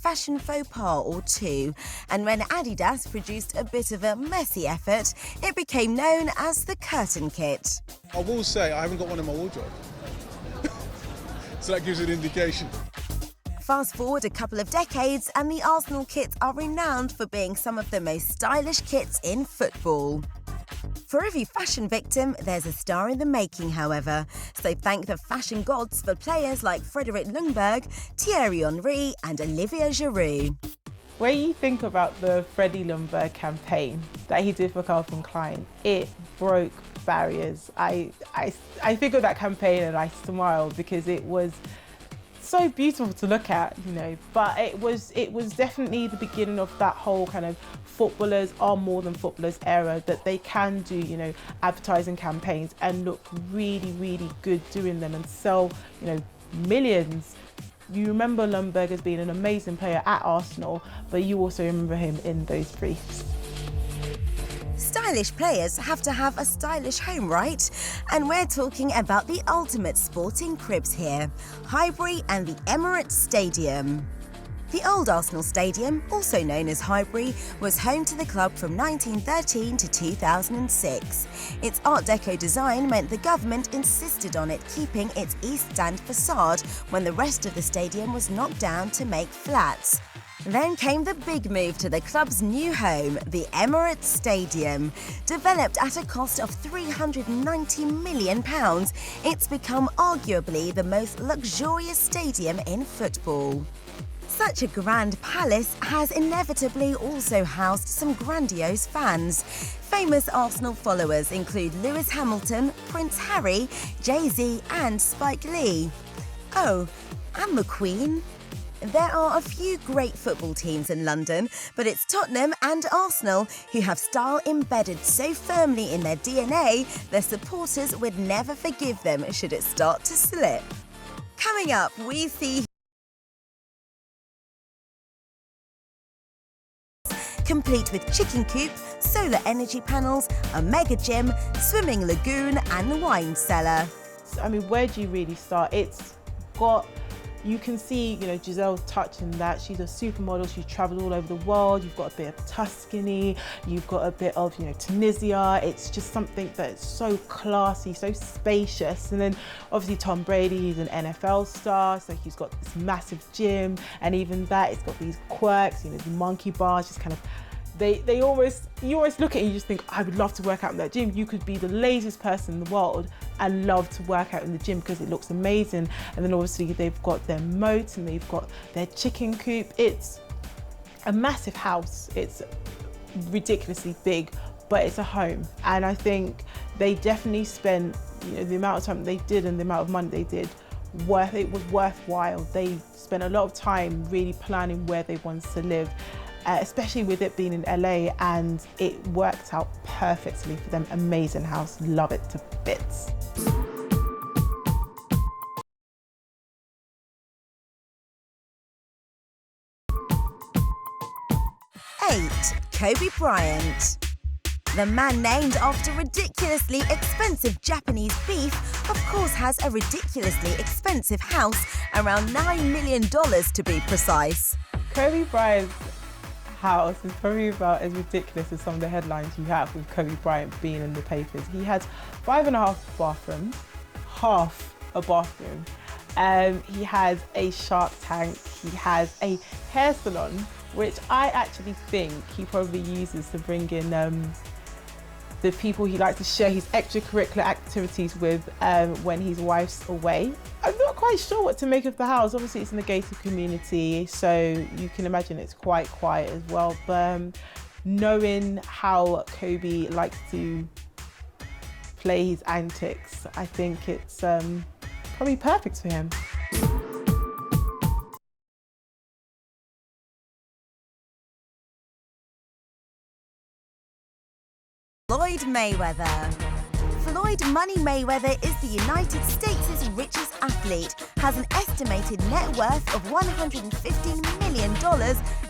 fashion faux pas or two, and when Adidas produced a bit of a messy effort, it became known as the curtain kit. I will say I haven't got one in my wardrobe, so that gives an indication. Fast forward a couple of decades and the Arsenal kits are renowned for being some of the most stylish kits in football. For every fashion victim, there's a star in the making, however, so thank the fashion gods for players like Frederick Ljungberg, Thierry Henry and Olivier Giroud. When you think about the Freddie Ljungberg campaign that he did for Calvin Klein, it broke barriers. I think of that campaign and I smile because it was so beautiful to look at, but it was definitely the beginning of that whole kind of footballers are more than footballers era, that they can do, advertising campaigns and look really, really good doing them and sell, millions. You remember Ljungberg as being an amazing player at Arsenal, but you also remember him in those briefs. Stylish players have to have a stylish home, right? And we're talking about the ultimate sporting cribs here, Highbury and the Emirates Stadium. The old Arsenal Stadium, also known as Highbury, was home to the club from 1913 to 2006. Its Art Deco design meant the government insisted on it keeping its east stand facade when the rest of the stadium was knocked down to make flats. Then came the big move to the club's new home, the Emirates Stadium. Developed at a cost of £390 million, it's become arguably the most luxurious stadium in football. Such a grand palace has inevitably also housed some grandiose fans. Famous Arsenal followers include Lewis Hamilton, Prince Harry, Jay-Z and Spike Lee. Oh, and the Queen. There are a few great football teams in London, but it's Tottenham and Arsenal who have style embedded so firmly in their DNA, their supporters would never forgive them should it start to slip. Coming up, we see complete with chicken coop, solar energy panels, a mega gym, swimming lagoon and wine cellar. I mean, where do you really start? You can see, Giselle's touching that. She's a supermodel. She's travelled all over the world. You've got a bit of Tuscany. You've got a bit of, Tunisia. It's just something that's so classy, so spacious. And then obviously Tom Brady, he's an NFL star, so he's got this massive gym. And even that, it's got these quirks, the monkey bars, just kind of, you always look at it and you just think, I would love to work out in that gym. You could be the laziest person in the world and love to work out in the gym because it looks amazing. And then obviously they've got their moat and they've got their chicken coop. It's a massive house. It's ridiculously big, but it's a home. And I think they definitely spent, the amount of time they did and the amount of money they did, it was worthwhile. They spent a lot of time really planning where they wanted to live. Especially with it being in LA, and it worked out perfectly for them. Amazing house, love it to bits. 8. Kobe Bryant. The man named after ridiculously expensive Japanese beef, of course, has a ridiculously expensive house, around $9 million to be precise. Kobe Bryant's house is probably about as ridiculous as some of the headlines you have with Kobe Bryant being in the papers. He has 5.5 bathrooms, half a bathroom. He has a Shark Tank. He has a hair salon, which I actually think he probably uses to bring in the people he likes to share his extracurricular activities with when his wife's away. I'm not quite sure what to make of the house. Obviously it's in a gated community, so you can imagine it's quite quiet as well. But knowing how Kobe likes to play his antics, I think it's probably perfect for him. Floyd Mayweather. Floyd Money Mayweather is the United States' richest athlete, has an estimated net worth of $115 million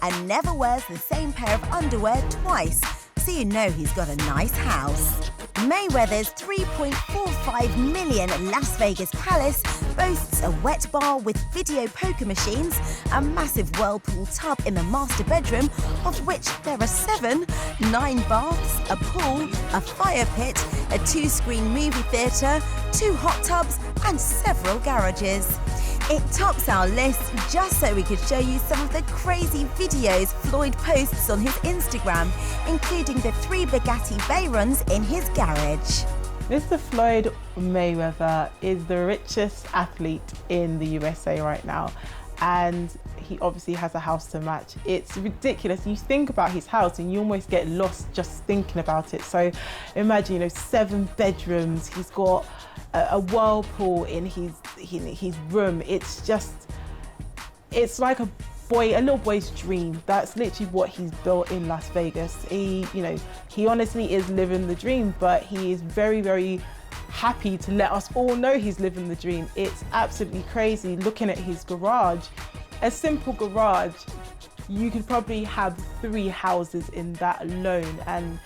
and never wears the same pair of underwear twice, so you know he's got a nice house. Mayweather's $3.45 million Las Vegas palace boasts a wet bar with video poker machines, a massive whirlpool tub in the master bedroom, of which there are 7, 9 baths, a pool, a fire pit, a 2-screen movie theatre, 2 hot tubs and several garages. It tops our list just so we could show you some of the crazy videos Floyd posts on his Instagram, including the 3 Bugatti Veyrons in his garage. Mr. Floyd Mayweather is the richest athlete in the USA right now, and he obviously has a house to match. It's ridiculous. You think about his house and you almost get lost just thinking about it. So imagine, 7 bedrooms, he's got a whirlpool in his room. It's like a little boy's dream. That's literally what he's built in Las Vegas. He honestly is living the dream, but he is very, very happy to let us all know he's living the dream. It's absolutely crazy looking at his garage. A simple garage, you could probably have 3 houses in that alone, and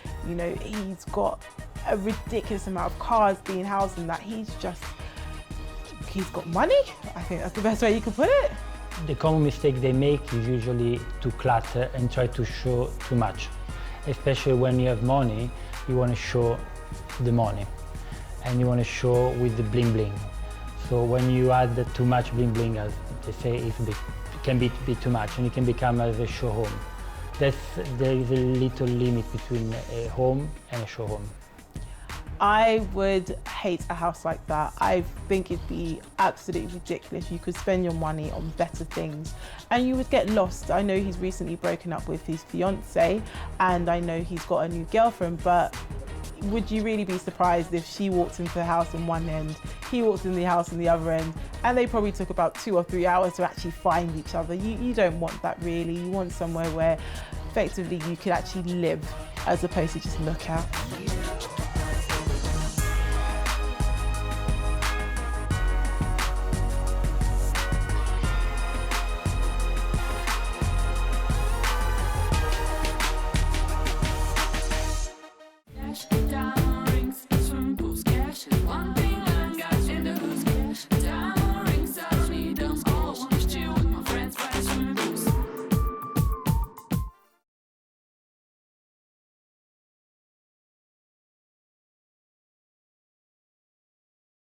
he's got a ridiculous amount of cars being housed in that. He's got money. I think that's the best way you can put it. The common mistake they make is usually to clutter and try to show too much. Especially when you have money, you want to show the money and you want to show with the bling bling. So when you add too much bling bling, as they say, it can be too much and it can become as a show home. There is a little limit between a home and a show home. I would hate a house like that. I think it'd be absolutely ridiculous. You could spend your money on better things and you would get lost. I know he's recently broken up with his fiance and I know he's got a new girlfriend, but would you really be surprised if she walked into the house on one end, he walked in the house on the other end, and they probably took about 2 or 3 hours to actually find each other? You don't want that really. You want somewhere where effectively you could actually live as opposed to just look at.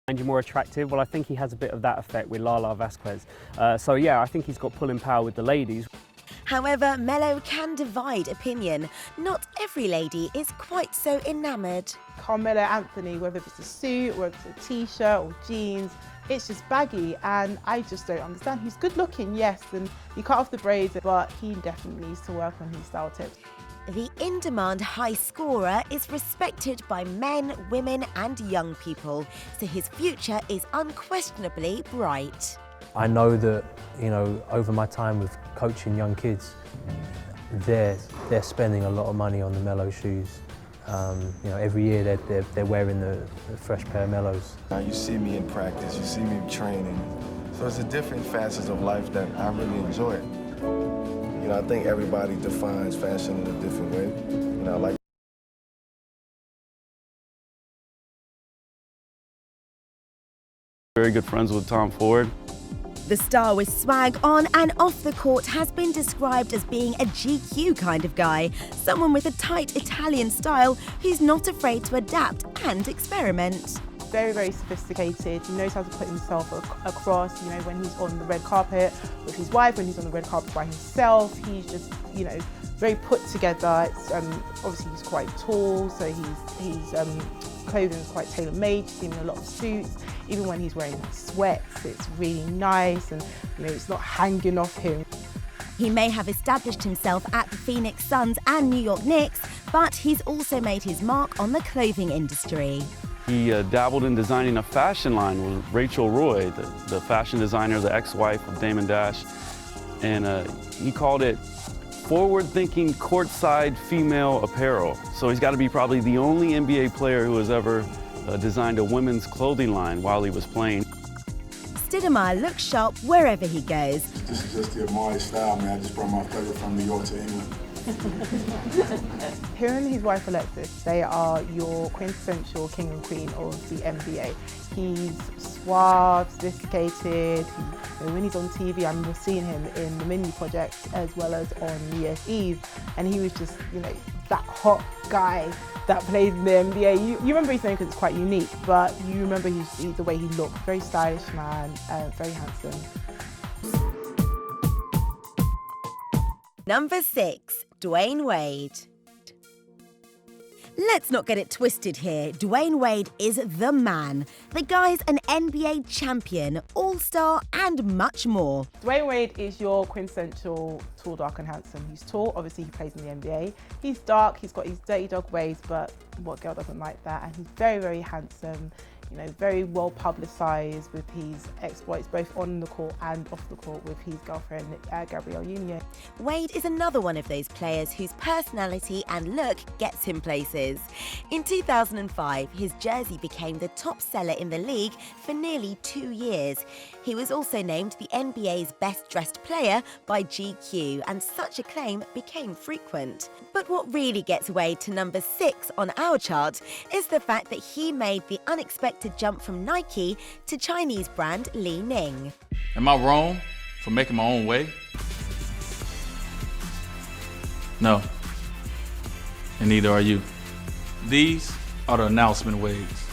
Find you more attractive? Well, I think he has a bit of that effect with Lala Vasquez. So yeah, I think he's got pulling power with the ladies. However, Melo can divide opinion. Not every lady is quite so enamoured. Carmelo Anthony, whether it's a suit, whether it's a t-shirt or jeans, it's just baggy and I just don't understand. He's good looking, yes, and he cut off the braids, but he definitely needs to work on his style tips. The in-demand high scorer is respected by men, women and young people, so his future is unquestionably bright. I know that, over my time with coaching young kids, they're spending a lot of money on the Melo shoes. Every year they're wearing the fresh pair of Melos. You see me in practice, you see me training. So it's a different facets of life that I really enjoy. I think everybody defines fashion in a different way. I like very good friends with Tom Ford. The star with swag on and off the court has been described as being a GQ kind of guy, someone with a tight Italian style who's not afraid to adapt and experiment. Very, very sophisticated. He knows how to put himself across, when he's on the red carpet with his wife, when he's on the red carpet by himself. He's just, very put together. Obviously he's quite tall, so his clothing is quite tailor-made. You see him in a lot of suits. Even when he's wearing sweats, it's really nice and, it's not hanging off him. He may have established himself at the Phoenix Suns and New York Knicks, but he's also made his mark on the clothing industry. He dabbled in designing a fashion line with Rachel Roy, the fashion designer, the ex-wife of Damon Dash, and he called it forward-thinking courtside female apparel. So he's got to be probably the only NBA player who has ever designed a women's clothing line while he was playing. Stoudemire looks sharp wherever he goes. This is just the Amari style, man. I just brought my flavor from New York to England. Him and his wife Alexis, they are your quintessential king and queen of the NBA. He's suave, sophisticated. When he's on TV, I remember seeing him in the Mini Project as well as on New Year's Eve, and he was just, that hot guy that plays in the NBA. You remember his name because it's quite unique, but you remember the way he looked. Very stylish man, very handsome. Number 6, Dwayne Wade. Let's not get it twisted here. Dwayne Wade is the man. The guy's an NBA champion, all-star, and much more. Dwayne Wade is your quintessential tall, dark, and handsome. He's tall, obviously he plays in the NBA. He's dark, he's got his dirty dog ways, but what girl doesn't like that? And he's very, very handsome. Very well publicised with his exploits, both on the court and off the court with his girlfriend, Gabrielle Union. Wade is another one of those players whose personality and look gets him places. In 2005, his jersey became the top seller in the league for nearly 2 years. He was also named the NBA's best dressed player by GQ, and such acclaim became frequent. But what really gets Wade to number 6 on our chart is the fact that he made the unexpected jump from Nike to Chinese brand Li Ning. Am I wrong for making my own way? No, and neither are you. These are the announcement waves.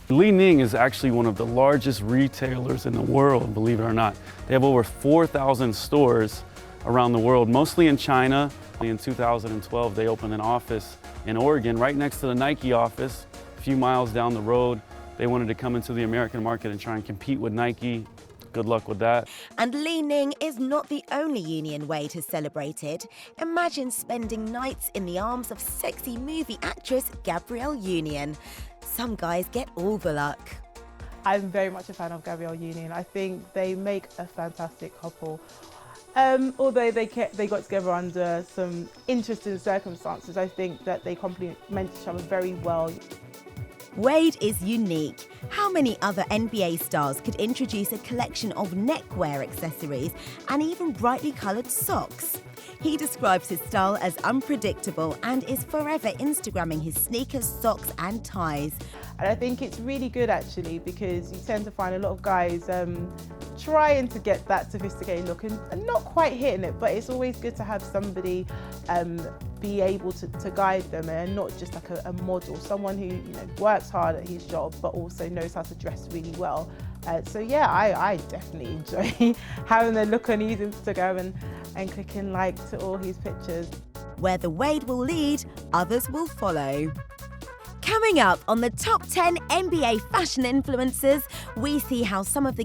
Li Ning is actually one of the largest retailers in the world, believe it or not. They have over 4,000 stores around the world, mostly in China. In 2012, they opened an office in Oregon, right next to the Nike office, a few miles down the road. They wanted to come into the American market and try and compete with Nike. Good luck with that. And Li Ning is not the only union Wade has celebrated. Imagine spending nights in the arms of sexy movie actress Gabrielle Union. Some guys get all the luck. I'm very much a fan of Gabrielle Union. I think they make a fantastic couple. Although they got together under some interesting circumstances, I think that they complement each other very well. Wade is unique. How many other NBA stars could introduce a collection of neckwear accessories and even brightly coloured socks? He describes his style as unpredictable and is forever Instagramming his sneakers, socks and ties. And I think it's really good actually, because you tend to find a lot of guys trying to get that sophisticated look and not quite hitting it, but it's always good to have somebody be able to guide them, and not just like a model, someone who works hard at his job but also knows how to dress really well. So yeah, I definitely enjoy having a look on his Instagram and clicking like to all his pictures. Where the Wade will lead, others will follow. Coming up on the top 10 NBA fashion influencers, we see how some of the